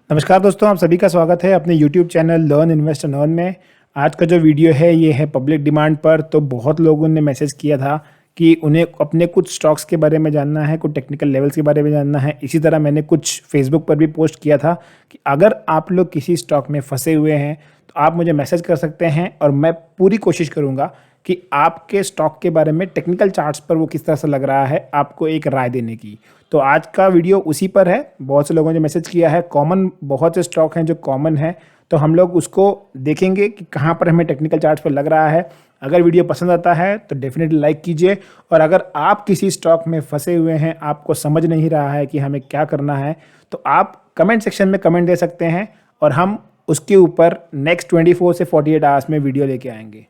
नमस्कार दोस्तों, आप सभी का स्वागत है अपने YouTube channel learn invest and earn में। आज का जो वीडियो है ये है पब्लिक डिमांड पर। तो बहुत लोगों ने मैसेज किया था कि उन्हें अपने कुछ स्टॉक्स के बारे में जानना है, कुछ टेक्निकल लेवल्स के बारे में जानना है। इसी तरह मैंने कुछ फेसबुक पर भी पोस्ट किया था कि अगर आप लोग किसी स्टॉक में फंसे हुए हैं तो आप मुझे मैसेज कर सकते हैं और मैं पूरी कोशिश करूँगा कि आपके स्टॉक के बारे में टेक्निकल चार्ट्स पर वो किस तरह से लग रहा है आपको एक राय देने की। तो आज का वीडियो उसी पर है। बहुत से लोगों ने मैसेज किया है, कॉमन बहुत से स्टॉक हैं जो कॉमन है, तो हम लोग उसको देखेंगे कि कहाँ पर हमें टेक्निकल चार्ट्स पर लग रहा है। अगर वीडियो पसंद आता है तो डेफिनेटली लाइक कीजिए, और अगर आप किसी स्टॉक में फंसे हुए हैं, आपको समझ नहीं रहा है कि हमें क्या करना है, तो आप कमेंट सेक्शन में कमेंट दे सकते हैं और हम उसके ऊपर नेक्स्ट 24 से 48 आवर्स में वीडियो लेके आएंगे।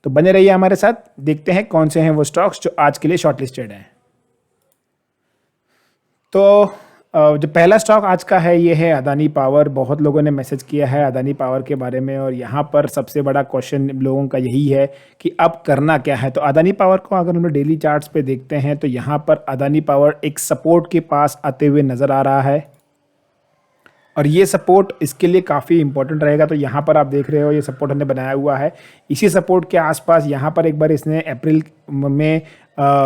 तो बने रहिए हमारे साथ, देखते हैं कौन से हैं वो स्टॉक्स जो आज के लिए शॉर्टलिस्टेड हैं। तो जो पहला स्टॉक आज का है ये है अदानी पावर। बहुत लोगों ने मैसेज किया है अदानी पावर के बारे में, और यहाँ पर सबसे बड़ा क्वेश्चन लोगों का यही है कि अब करना क्या है। तो अदानी पावर को अगर हम लोग डेली चार्ट्स पे देखते हैं तो यहाँ पर अदानी पावर एक सपोर्ट के पास आते हुए नज़र आ रहा है, और ये सपोर्ट इसके लिए काफ़ी इंपॉर्टेंट रहेगा। तो यहाँ पर आप देख रहे हो ये सपोर्ट हमने बनाया हुआ है। इसी सपोर्ट के आसपास यहाँ पर एक बार इसने अप्रैल में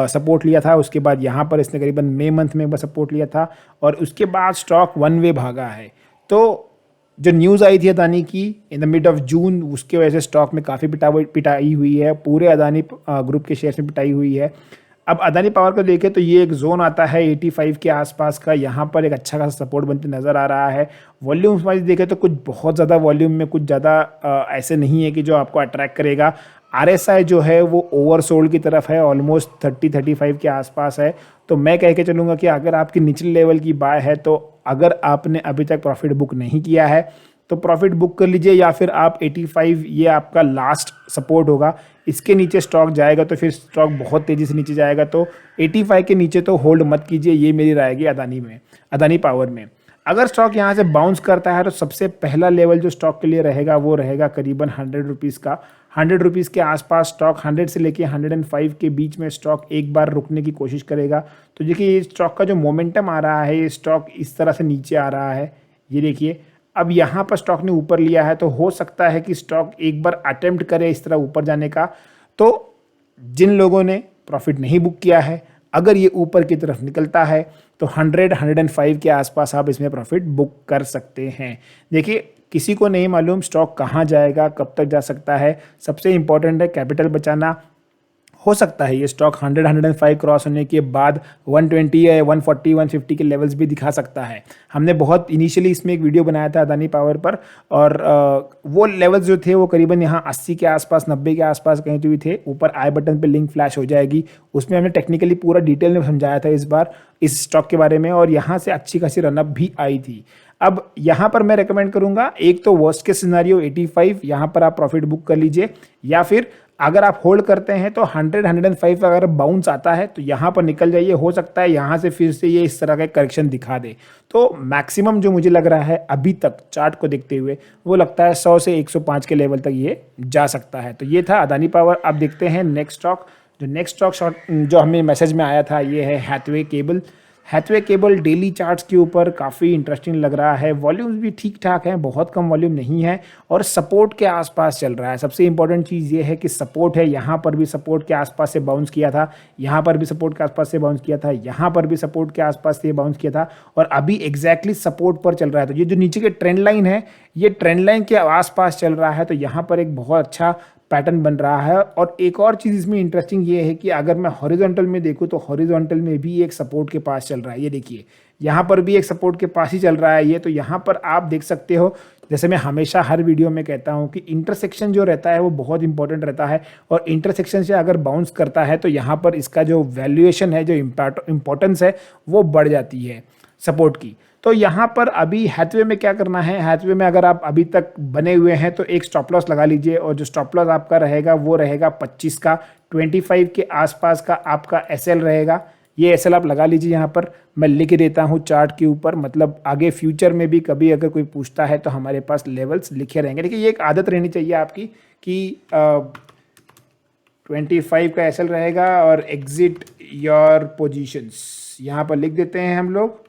सपोर्ट लिया था, उसके बाद यहाँ पर इसने करीबन मई मंथ में एक बार सपोर्ट लिया था, और उसके बाद स्टॉक वन वे भागा है। तो जो न्यूज़ आई थी अदानी की in the mid of June, उसके वजह से स्टॉक में काफ़ी पिटाई हुई है, पूरे अदानी ग्रुप के शेयर्स में पिटाई हुई है। अब अदानी पावर को देखें तो ये एक जोन आता है 85 के आसपास का, यहाँ पर एक अच्छा खासा सपोर्ट बनते नज़र आ रहा है। वॉल्यूम्स वाइज देखें तो कुछ बहुत ज़्यादा वॉल्यूम में कुछ ज़्यादा ऐसे नहीं है कि जो आपको अट्रैक्ट करेगा। RSI जो है वो ओवरसोल्ड की तरफ है, ऑलमोस्ट 30-35 के आसपास है। तो मैं कह के चलूँगा कि अगर आपकी निचले लेवल की बाय है, तो अगर आपने अभी तक प्रॉफिट बुक नहीं किया है तो प्रॉफिट बुक कर लीजिए, या फिर आप 85 ये आपका लास्ट सपोर्ट होगा। इसके नीचे स्टॉक जाएगा तो फिर स्टॉक बहुत तेज़ी से नीचे जाएगा, तो 85 के नीचे तो होल्ड मत कीजिए। ये मेरी राय है अदानी पावर में। अगर स्टॉक यहाँ से बाउंस करता है तो सबसे पहला लेवल जो स्टॉक के लिए रहेगा वो रहेगा करीबन 100 रुपीज़ का। 100 रुपीज़ के आसपास स्टॉक, 100 से लेके 105 के बीच में स्टॉक एक बार रुकने की कोशिश करेगा। तो देखिए ये स्टॉक का जो मोमेंटम आ रहा है, ये स्टॉक इस तरह से नीचे आ रहा है, ये देखिए। अब यहाँ पर स्टॉक ने ऊपर लिया है, तो हो सकता है कि स्टॉक एक बार अटेम्प्ट करे इस तरह ऊपर जाने का। तो जिन लोगों ने प्रॉफिट नहीं बुक किया है, अगर ये ऊपर की तरफ निकलता है तो 100-105 के आसपास आप इसमें प्रॉफिट बुक कर सकते हैं। देखिए किसी को नहीं मालूम स्टॉक कहाँ जाएगा, कब तक जा सकता है। सबसे इंपॉर्टेंट है कैपिटल बचाना। हो सकता है ये स्टॉक 100-105 क्रॉस होने के बाद 120 या 140-150 के लेवल्स भी दिखा सकता है। हमने बहुत इनिशियली इसमें एक वीडियो बनाया था अदानी पावर पर, और वो लेवल्स जो थे वो करीबन यहाँ 80 के आसपास, 90 के आसपास कहीं तो भी थे। ऊपर आई बटन पे लिंक फ्लैश हो जाएगी, उसमें हमने टेक्निकली पूरा डिटेल में समझाया था इस बार इस स्टॉक के बारे में, और यहाँ से अच्छी खासी रनअप भी आई थी। अब यहाँ पर मैं रेकमेंड करूँगा, एक तो वर्स्ट केस सिनारियो 85, यहाँ पर आप प्रॉफिट बुक कर लीजिए, या फिर अगर आप होल्ड करते हैं तो 100-105 अगर बाउंस आता है तो यहाँ पर निकल जाइए। हो सकता है यहाँ से फिर से ये इस तरह का करेक्शन दिखा दे। तो मैक्सिमम जो मुझे लग रहा है अभी तक चार्ट को देखते हुए, वो लगता है 100 से 105 के लेवल तक ये जा सकता है। तो ये था अदानी पावर। अब देखते हैं नेक्स्ट स्टॉक। जो नेक्स्ट स्टॉक जो हमें मैसेज में आया था ये है Hathway cable. Hathway cable daily charts के ऊपर काफ़ी इंटरेस्टिंग लग रहा है। वॉल्यूम्स भी ठीक ठाक हैं, बहुत कम वॉल्यूम नहीं है, और सपोर्ट के आसपास चल रहा है। सबसे इंपॉर्टेंट चीज़ ये है कि सपोर्ट है, यहाँ पर भी सपोर्ट के आसपास से बाउंस किया था, यहाँ पर भी सपोर्ट के आसपास से बाउंस किया था, यहाँ पर भी सपोर्ट के आसपास से बाउंस किया था, और अभी एग्जैक्टली सपोर्ट पर चल रहा है। तो ये जो नीचे के ट्रेंड लाइन है, ये ट्रेंड लाइन के आसपास चल रहा है। तो यहाँ पर एक बहुत अच्छा पैटर्न बन रहा है। और एक और चीज़ इसमें इंटरेस्टिंग ये है कि अगर मैं हॉरिजॉन्टल में देखूँ तो हॉरिजॉन्टल में भी एक सपोर्ट के पास चल रहा है। ये देखिए यहाँ पर भी एक सपोर्ट के पास ही चल रहा है ये। तो यहाँ पर आप देख सकते हो, जैसे मैं हमेशा हर वीडियो में कहता हूँ कि इंटरसेक्शन जो रहता है वो बहुत इंपॉर्टेंट रहता है, और इंटरसेक्शन से अगर बाउंस करता है तो यहाँ पर इसका जो वैल्यूएशन है, जो इंपॉर्टेंस है, वो बढ़ जाती है सपोर्ट की। तो यहाँ पर अभी हैथवे में क्या करना है, हैथवे में अगर आप अभी तक बने हुए हैं तो एक स्टॉप लॉस लगा लीजिए, और जो स्टॉप लॉस आपका रहेगा वो रहेगा 25 का। 25 के आसपास का आपका एसएल रहेगा। ये एसएल आप लगा लीजिए, यहाँ पर मैं लिख देता हूँ चार्ट के ऊपर, मतलब आगे फ्यूचर में भी कभी अगर कोई पूछता है तो हमारे पास लेवल्स लिखे रहेंगे। देखिए ये एक आदत रहनी चाहिए आपकी कि 25 का एसएल रहेगा और एग्जिट योर पोजीशंस यहाँ पर लिख देते हैं हम लोग।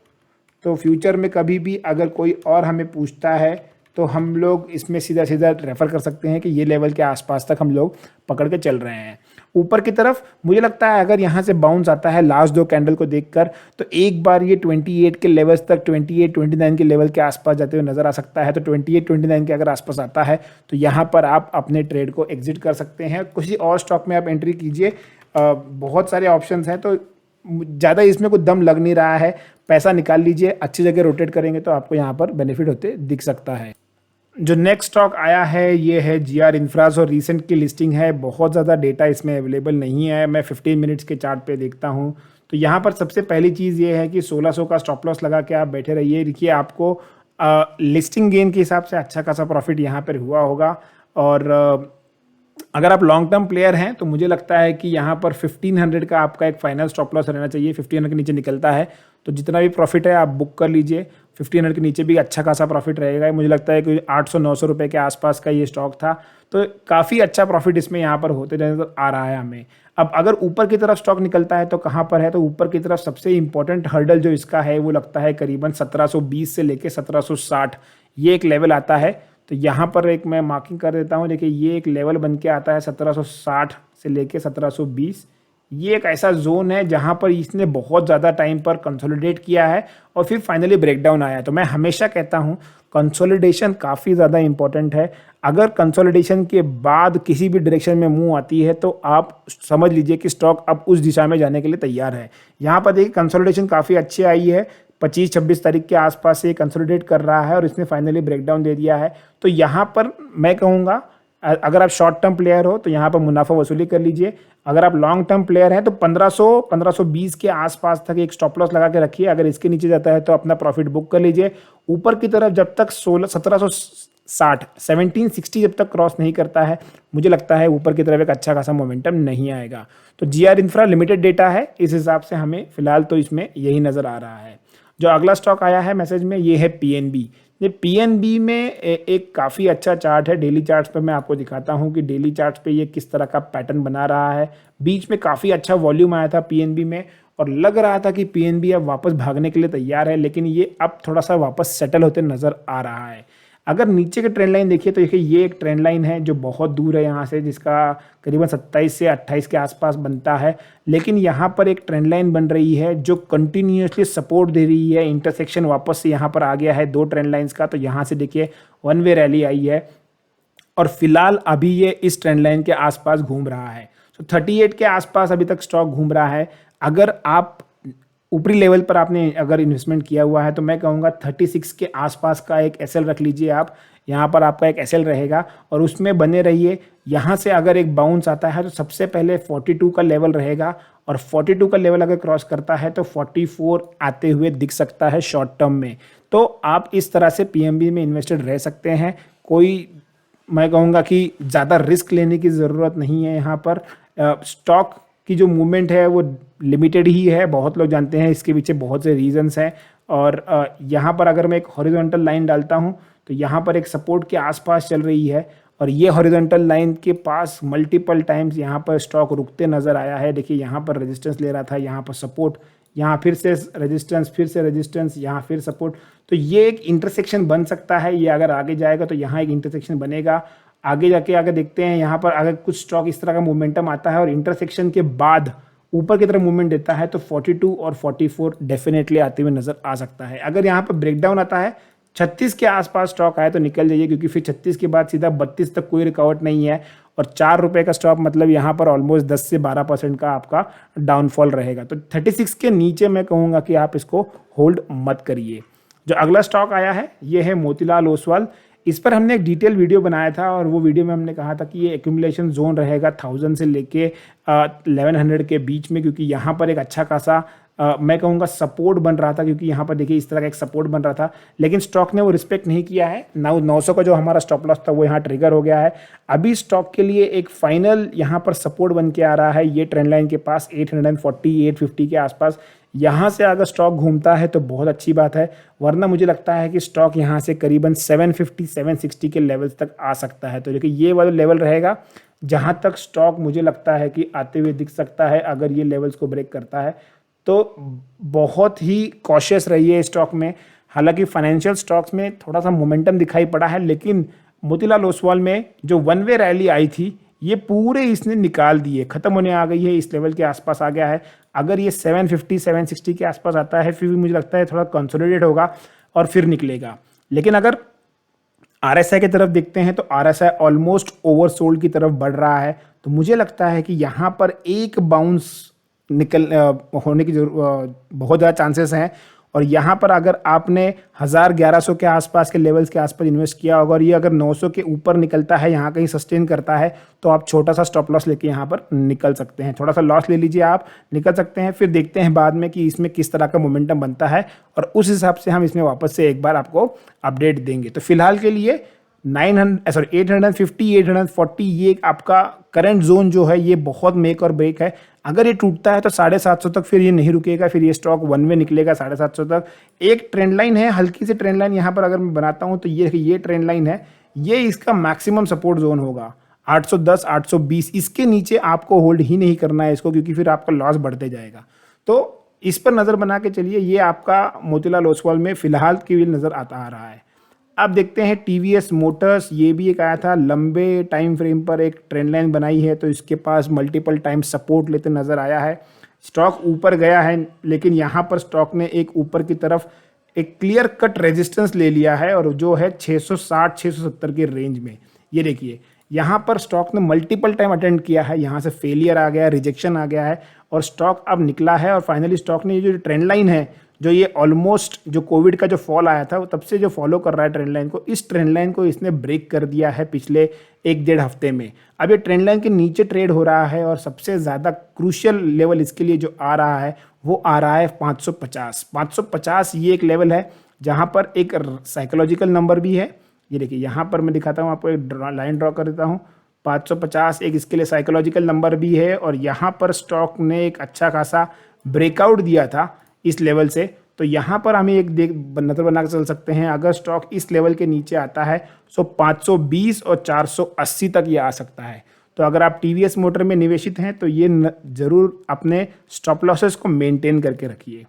तो फ्यूचर में कभी भी अगर कोई और हमें पूछता है तो हम लोग इसमें सीधा सीधा रेफ़र कर सकते हैं कि ये लेवल के आसपास तक हम लोग पकड़ के चल रहे हैं। ऊपर की तरफ मुझे लगता है अगर यहाँ से बाउंस आता है लास्ट 2 कैंडल को देखकर, तो एक बार ये 28 के लेवल्स तक 28-29 के लेवल के आसपास जाते हुए नज़र आ सकता है। तो 28-29 के अगर आसपास आता है तो यहाँ पर आप अपने ट्रेड को एग्जिट कर सकते हैं। किसी और स्टॉक में आप एंट्री कीजिए, बहुत सारे ऑप्शंस हैं, तो ज़्यादा इसमें कोई दम लग नहीं रहा है। पैसा निकाल लीजिए, अच्छी जगह रोटेट करेंगे तो आपको यहाँ पर बेनिफिट होते दिख सकता है। जो नेक्स्ट स्टॉक आया है ये है GR इंफ्रास और रीसेंट की लिस्टिंग है। बहुत ज़्यादा डेटा इसमें अवेलेबल नहीं है। मैं 15 मिनट्स के चार्ट पे देखता हूँ तो यहाँ पर सबसे पहली चीज़ ये है कि 1600 का स्टॉप लॉस लगा के आप बैठे रहिए। देखिए आपको लिस्टिंग गेन के हिसाब से अच्छा खासा प्रॉफिट यहाँ पर हुआ होगा। और अगर आप लॉन्ग टर्म प्लेयर हैं तो मुझे लगता है कि यहाँ पर 1500 का आपका एक फाइनल स्टॉप लॉस रहना चाहिए। 1500 के नीचे निकलता है तो जितना भी प्रॉफिट है आप बुक कर लीजिए। 1500 के नीचे भी अच्छा खासा प्रॉफिट रहेगा। मुझे लगता है कि 800-900 रुपये के आसपास का ये स्टॉक था, तो काफ़ी अच्छा प्रॉफिट इसमें यहाँ पर होते नजर आ रहा है हमें। अब अगर ऊपर की तरफ स्टॉक निकलता है तो कहाँ पर है, तो ऊपर की तरफ सबसे इंपॉर्टेंट हर्डल जो इसका है वो लगता है करीबन 1720 से लेके 1760 ये एक लेवल आता है। तो यहाँ पर एक मैं मार्किंग कर देता हूँ। देखिए ये एक लेवल बन के आता है 1760 से लेके 1720। ये एक ऐसा जोन है जहाँ पर इसने बहुत ज़्यादा टाइम पर कंसोलिडेट किया है और फिर फाइनली ब्रेकडाउन आया। तो मैं हमेशा कहता हूँ कंसोलिडेशन काफ़ी ज़्यादा इंपॉर्टेंट है। अगर कंसोलिडेशन के बाद किसी भी डायरेक्शन में मूव आती है तो आप समझ लीजिए कि स्टॉक अब उस दिशा में जाने के लिए तैयार है। यहाँ पर देखिए कंसोलिडेशन काफ़ी अच्छी आई है। 25-26 तारीख के आसपास से कंसोलिडेट कर रहा है और इसने फाइनली ब्रेकडाउन दे दिया है। तो यहाँ पर मैं कहूँगा अगर आप शॉर्ट टर्म प्लेयर हो तो यहाँ पर मुनाफा वसूली कर लीजिए। अगर आप लॉन्ग टर्म प्लेयर हैं तो 1500-1520 के आसपास तक एक स्टॉप लॉस लगा के रखिए। अगर इसके नीचे जाता है तो अपना प्रॉफिट बुक कर लीजिए। ऊपर की तरफ जब तक 1760 जब तक क्रॉस नहीं करता है मुझे लगता है ऊपर की तरफ एक अच्छा खासा मोमेंटम नहीं आएगा। तो GR इंफ्रा लिमिटेड डेटा है, इस हिसाब से हमें फिलहाल तो इसमें यही नज़र आ रहा है। जो अगला स्टॉक आया है मैसेज में ये है PNB। ये PNB में एक काफ़ी अच्छा चार्ट है। डेली चार्ट्स पे मैं आपको दिखाता हूँ कि डेली चार्ट्स पे ये किस तरह का पैटर्न बना रहा है। बीच में काफ़ी अच्छा वॉल्यूम आया था PNB में और लग रहा था कि PNB अब वापस भागने के लिए तैयार है, लेकिन ये अब थोड़ा सा वापस सेटल होते नज़र आ रहा है। अगर नीचे के ट्रेंड लाइन देखिए तो देखिए ये एक ट्रेंड लाइन है जो बहुत दूर है यहाँ से, जिसका करीबन 27 से 28 के आसपास बनता है। लेकिन यहाँ पर एक ट्रेंड लाइन बन रही है जो कंटिन्यूसली सपोर्ट दे रही है। इंटरसेक्शन वापस से यहाँ पर आ गया है 2 ट्रेंड लाइंस का। तो यहाँ से देखिए वन वे रैली आई है और फिलहाल अभी ये इस ट्रेंड लाइन के आसपास घूम रहा है। तो 38 के आसपास अभी तक स्टॉक घूम रहा है। अगर आप ऊपरी लेवल पर आपने अगर इन्वेस्टमेंट किया हुआ है तो मैं कहूँगा 36 के आसपास का एक एसएल रख लीजिए आप। यहाँ पर आपका एक एसएल रहेगा और उसमें बने रहिए। यहाँ से अगर एक बाउंस आता है तो सबसे पहले 42 का लेवल रहेगा और 42 का लेवल अगर क्रॉस करता है तो 44 आते हुए दिख सकता है शॉर्ट टर्म में। तो आप इस तरह से PNB में इन्वेस्टेड रह सकते हैं। कोई मैं कहूँगा कि ज़्यादा रिस्क लेने की ज़रूरत नहीं है। यहाँ पर स्टॉक की जो मूवमेंट है वो लिमिटेड ही है। बहुत लोग जानते हैं, इसके पीछे बहुत से रीजंस हैं। और यहाँ पर अगर मैं एक हॉरिजॉन्टल लाइन डालता हूँ तो यहाँ पर एक सपोर्ट के आसपास चल रही है और ये हॉरिजॉन्टल लाइन के पास मल्टीपल टाइम्स यहाँ पर स्टॉक रुकते नज़र आया है। देखिए यहाँ पर रेजिस्टेंस ले रहा था, यहाँ पर सपोर्ट, यहाँ फिर से रेजिस्टेंस, फिर से रेजिस्टेंस, यहाँ फिर सपोर्ट। तो ये एक इंटरसेक्शन बन सकता है। ये अगर आगे जाएगा तो यहाँ एक इंटरसेक्शन बनेगा। आगे जाके अगर देखते हैं यहाँ पर अगर कुछ स्टॉक इस तरह का मोमेंटम आता है और इंटरसेक्शन के बाद ऊपर की तरफ मूवमेंट देता है तो 42 और 44 डेफिनेटली आते हुए नजर आ सकता है। अगर यहाँ पर ब्रेकडाउन आता है 36 के आसपास स्टॉक आए तो निकल जाइए, क्योंकि फिर 36 के बाद सीधा 32 तक कोई रिकॉर्ड नहीं है और 4 रुपये का स्टॉक मतलब यहाँ पर ऑलमोस्ट 10 से 12% का आपका डाउनफॉल रहेगा। तो 36 के नीचे मैं कहूँगा कि आप इसको होल्ड मत करिए। जो अगला स्टॉक आया है ये है मोतीलाल ओसवाल। इस पर हमने एक डिटेल वीडियो बनाया था और वो वीडियो में हमने कहा था कि ये एक्यूमुलेशन जोन रहेगा 1000 से लेके 1100 के बीच में, क्योंकि यहाँ पर एक अच्छा खासा मैं कहूँगा सपोर्ट बन रहा था। क्योंकि यहाँ पर देखिए इस तरह का एक सपोर्ट बन रहा था, लेकिन स्टॉक ने वो रिस्पेक्ट नहीं किया है। 900 का जो हमारा स्टॉप लॉस था वो यहाँ ट्रिगर हो गया है। अभी स्टॉक के लिए एक फाइनल यहाँ पर सपोर्ट बन के आ रहा है ये ट्रेंड लाइन के पास 840-850 के आसपास। यहाँ से अगर स्टॉक घूमता है तो बहुत अच्छी बात है, वरना मुझे लगता है कि स्टॉक यहाँ से करीबन 750-760 के लेवल्स तक आ सकता है। तो देखिए ये वाला लेवल रहेगा जहाँ तक स्टॉक मुझे लगता है कि आते हुए दिख सकता है अगर ये लेवल्स को ब्रेक करता है। तो बहुत ही कॉशियस रहिए स्टॉक में। हालांकि फाइनेंशियल स्टॉक्स में थोड़ा सा मोमेंटम दिखाई पड़ा है, लेकिन मोतीलाल ओसवाल में जो वन वे रैली आई थी ये पूरे इसने निकाल दिए, खत्म होने आ गई है, इस लेवल के आसपास आ गया है। अगर ये 750 760 के आसपास आता है फिर भी मुझे लगता है थोड़ा कंसोलिडेट होगा और फिर निकलेगा। लेकिन अगर आरएसआई की तरफ देखते हैं तो आरएसआई ऑलमोस्ट ओवरसोल्ड की तरफ बढ़ रहा है। तो मुझे लगता है कि यहाँ पर एक बाउंस होने की बहुत ज़्यादा चांसेस हैं। और यहाँ पर अगर आपने 1000-1100 के आसपास के लेवल्स के आसपास इन्वेस्ट किया होगा और ये अगर 900 के ऊपर निकलता है, यहाँ कहीं सस्टेन करता है, तो आप छोटा सा स्टॉप लॉस लेके यहाँ पर निकल सकते हैं। थोड़ा सा लॉस ले लीजिए, आप निकल सकते हैं। फिर देखते हैं बाद में कि इसमें किस तरह का मोमेंटम बनता है और उस हिसाब से हम इसमें वापस से एक बार आपको अपडेट देंगे। तो फिलहाल के लिए 850 840 ये आपका करंट जोन जो है ये बहुत मेक और ब्रेक है। अगर ये टूटता है तो 750 तक फिर ये नहीं रुकेगा, फिर ये स्टॉक वन वे निकलेगा 750 तक। एक ट्रेंड लाइन है, हल्की सी ट्रेंड लाइन यहाँ पर अगर मैं बनाता हूँ तो ये ट्रेंड लाइन है, ये इसका मैक्सिमम सपोर्ट जोन होगा 810 820। इसके नीचे आपको होल्ड ही नहीं करना है इसको, क्योंकि फिर आपका लॉस बढ़ते जाएगा। तो इस पर नज़र बना के चलिए। ये आपका मोतीलाल ओसवाल में फिलहाल की नज़र आता आ रहा है। अब देखते हैं टीवीएस मोटर्स, ये भी एक आया था, लंबे टाइम फ्रेम पर एक ट्रेंड लाइन बनाई है, तो इसके पास मल्टीपल टाइम सपोर्ट लेते नज़र आया है। स्टॉक ऊपर गया है, लेकिन यहाँ पर स्टॉक ने एक ऊपर की तरफ एक क्लियर कट रेजिस्टेंस ले लिया है और जो है 660 670 के रेंज में। ये देखिए यहाँ पर स्टॉक ने मल्टीपल टाइम अटेंड किया है, यहाँ से फेलियर आ गया, रिजेक्शन आ गया है और स्टॉक अब निकला है। और फाइनली स्टॉक ने ये जो ट्रेंड लाइन है, जो ये ऑलमोस्ट जो कोविड का जो फॉल आया था तब से जो फॉलो कर रहा है ट्रेंड लाइन को, इस ट्रेंड लाइन को इसने ब्रेक कर दिया है पिछले 1-1.5 हफ्ते में। अब ये ट्रेंड लाइन के नीचे ट्रेड हो रहा है और सबसे ज़्यादा क्रूशियल लेवल इसके लिए जो आ रहा है वो आ रहा है 550। ये एक लेवल है जहाँ पर एक साइकोलॉजिकल नंबर भी है। ये देखिए यहाँ पर मैं दिखाता हूँ आपको, एक लाइन ड्रॉ कर देता हूँ। 550 एक इसके लिए साइकोलॉजिकल नंबर भी है और यहाँ पर स्टॉक ने एक अच्छा खासा ब्रेकआउट दिया था इस लेवल से। तो यहाँ पर हमें एक नज़र बना के चल सकते हैं, अगर स्टॉक इस लेवल के नीचे आता है तो 520 और 480 तक ये आ सकता है। तो अगर आप टीवीएस मोटर में निवेशित हैं तो ये ज़रूर अपने स्टॉप लॉसेस को मेंटेन करके रखिए।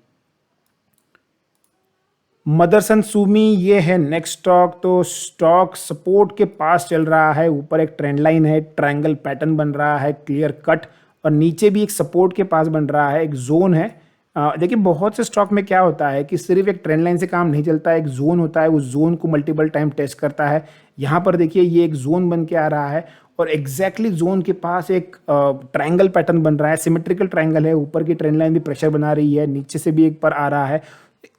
मदरसन सुमी ये है नेक्स्ट स्टॉक। तो स्टॉक सपोर्ट के पास चल रहा है, ऊपर एक ट्रेंड लाइन है, ट्रायंगल पैटर्न बन रहा है क्लियर कट, और नीचे भी एक सपोर्ट के पास बन रहा है, एक जोन है। देखिए बहुत से स्टॉक में क्या होता है कि सिर्फ एक ट्रेंड लाइन से काम नहीं चलता है, एक जोन होता है, उस जोन को मल्टीपल टाइम टेस्ट करता है। यहाँ पर देखिए ये एक जोन बन के आ रहा है और एग्जैक्टली जोन के पास एक ट्रायंगल पैटर्न बन रहा है, सिमेट्रिकल ट्रायंगल है, ऊपर की ट्रेंड लाइन भी प्रेशर बना रही है, नीचे से भी एक पर आ रहा है।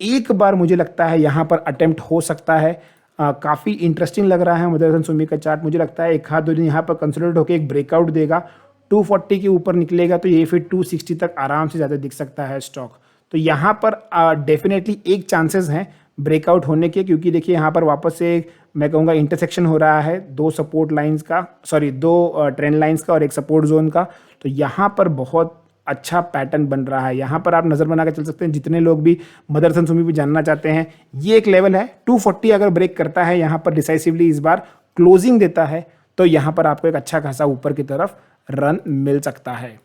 एक बार मुझे लगता है यहाँ पर अटेम्प्ट हो सकता है। काफ़ी इंटरेस्टिंग लग रहा है मदरसन सुमी का चार्ट। मुझे लगता है एक हाथ दो दिन यहाँ पर कंसोलिडेट होकर एक ब्रेकआउट देगा, 240 के ऊपर निकलेगा तो ये फिर 260 तक आराम से ज़्यादा दिख सकता है स्टॉक। तो यहाँ पर डेफिनेटली एक चांसेस हैं ब्रेकआउट होने के, क्योंकि देखिए यहाँ पर वापस से मैं कहूँगा इंटरसेक्शन हो रहा है दो ट्रेंड लाइंस का और एक सपोर्ट जोन का। तो यहाँ पर बहुत अच्छा पैटर्न बन रहा है। यहाँ पर आप नज़र बना के चल सकते हैं, जितने लोग भी मदरसन सुमी भी जानना चाहते हैं। ये एक लेवल है 240, अगर ब्रेक करता है यहाँ पर डिसाइसिवली इस बार क्लोजिंग देता है तो यहाँ पर आपको एक अच्छा खासा ऊपर की तरफ रन मिल सकता है।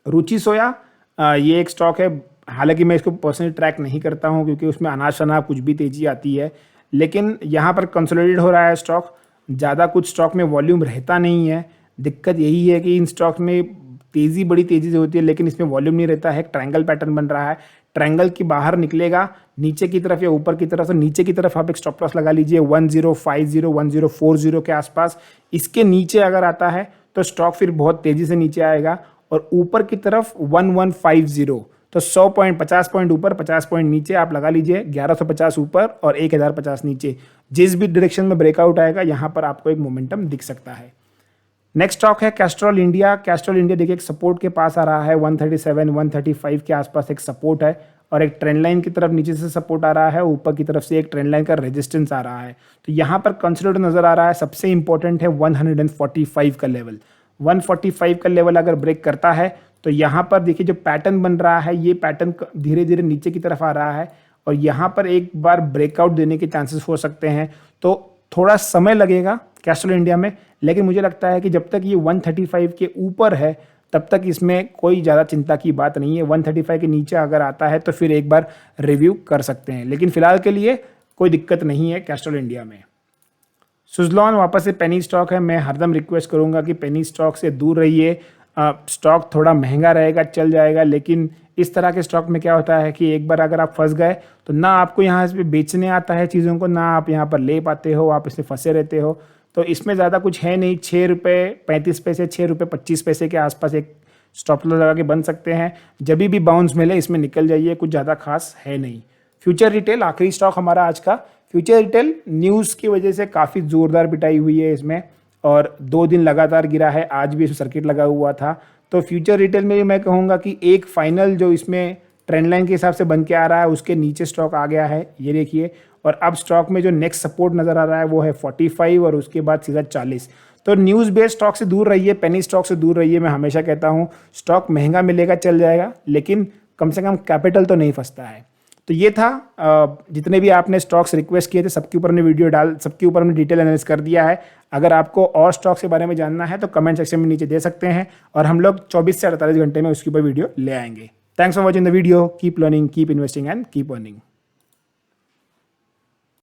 रुचि सोया ये एक स्टॉक है, हालांकि मैं इसको पर्सनली ट्रैक नहीं करता हूँ क्योंकि उसमें अनाज शनाज कुछ भी तेज़ी आती है, लेकिन यहाँ पर कंसोलिडेट हो रहा है स्टॉक। ज़्यादा कुछ स्टॉक में वॉल्यूम रहता नहीं है। दिक्कत यही है कि इन स्टॉक में तेज़ी बड़ी तेज़ी से होती है लेकिन इसमें वॉल्यूम नहीं रहता है। एक ट्रायंगल पैटर्न बन रहा है, ट्रायंगल की बाहर निकलेगा नीचे की तरफ या ऊपर की तरफ, तो नीचे की तरफ आप एक स्टॉप लॉस लगा लीजिए 1050 1040 के आसपास। इसके नीचे अगर आता है तो स्टॉक फिर बहुत तेज़ी से नीचे आएगा और ऊपर की तरफ 1150, तो 100 पॉइंट 50 पॉइंट ऊपर 50 पॉइंट नीचे आप लगा लीजिए, 1150 ऊपर और 1050 नीचे। जिस भी डायरेक्शन में ब्रेकआउट आएगा यहाँ पर आपको एक मोमेंटम दिख सकता है। नेक्स्ट स्टॉक है कैस्ट्रॉल इंडिया। कैस्ट्रॉल इंडिया देखिए एक सपोर्ट के पास आ रहा है, 137 135 के आसपास एक सपोर्ट है और एक ट्रेंड लाइन की तरफ नीचे से सपोर्ट आ रहा है, ऊपर की तरफ से एक ट्रेंड लाइन का रेजिस्टेंस आ रहा है। तो यहाँ पर कंसोलिडेट नजर आ रहा है। सबसे इंपॉर्टेंट है 145 का लेवल। 145 का लेवल अगर ब्रेक करता है तो यहाँ पर देखिए जो पैटर्न बन रहा है, ये पैटर्न धीरे धीरे नीचे की तरफ आ रहा है और यहाँ पर एक बार ब्रेकआउट देने के चांसेस हो सकते हैं। तो थोड़ा समय लगेगा कैस्ट्रॉल इंडिया में, लेकिन मुझे लगता है कि जब तक ये 135 के ऊपर है तब तक इसमें कोई ज़्यादा चिंता की बात नहीं है। 135 के नीचे अगर आता है तो फिर एक बार रिव्यू कर सकते हैं, लेकिन फिलहाल के लिए कोई दिक्कत नहीं है कैस्ट्रॉल इंडिया में। सुज़लॉन वापस से पेनी स्टॉक है। मैं हरदम रिक्वेस्ट करूंगा कि पेनी स्टॉक से दूर रहिए। स्टॉक थोड़ा महंगा रहेगा, चल जाएगा, लेकिन इस तरह के स्टॉक में क्या होता है कि एक बार अगर आप फंस गए तो ना आपको यहाँ से बेचने आता है चीज़ों को, ना आप यहाँ पर ले पाते हो, आप इसमें फंसे रहते हो। तो इसमें ज़्यादा कुछ है नहीं। 6 रुपये 35 पैसे, 6 रुपये 25 पैसे के आसपास एक स्टॉप लॉस लगा के बन सकते हैं। जब भी बाउंस मिले इसमें निकल जाइए, कुछ ज़्यादा खास है नहीं। फ्यूचर रिटेल आखिरी स्टॉक हमारा आज का। फ्यूचर रिटेल न्यूज़ की वजह से काफ़ी ज़ोरदार पिटाई हुई है इसमें, और 2 दिन लगातार गिरा है। आज भी इसमें सर्किट लगा हुआ था। तो फ्यूचर रिटेल में भी मैं कहूँगा कि एक फाइनल जो इसमें ट्रेंड लाइन के हिसाब से बन के आ रहा है उसके नीचे स्टॉक आ गया है, ये देखिए। और अब स्टॉक में जो नेक्स्ट सपोर्ट नज़र आ रहा है वो है 45 और उसके बाद सीधा 40। तो न्यूज़ बेस्ड स्टॉक से दूर रहिए, पेनी स्टॉक से दूर रहिए। मैं हमेशा कहता हूँ स्टॉक महंगा मिलेगा, चल जाएगा, लेकिन कम से कम कैपिटल तो नहीं फंसता है। तो ये था, जितने भी आपने स्टॉक्स रिक्वेस्ट किए थे सबके ऊपर हमने सबके ऊपर हमने डिटेल एनालिसिस कर दिया है। अगर आपको और स्टॉक्स के बारे में जानना है तो कमेंट सेक्शन में नीचे दे सकते हैं, और हम लोग 24 से 48 घंटे में उसके ऊपर वीडियो ले आएंगे। Thanks for watching the video. Keep learning, keep investing and keep earning.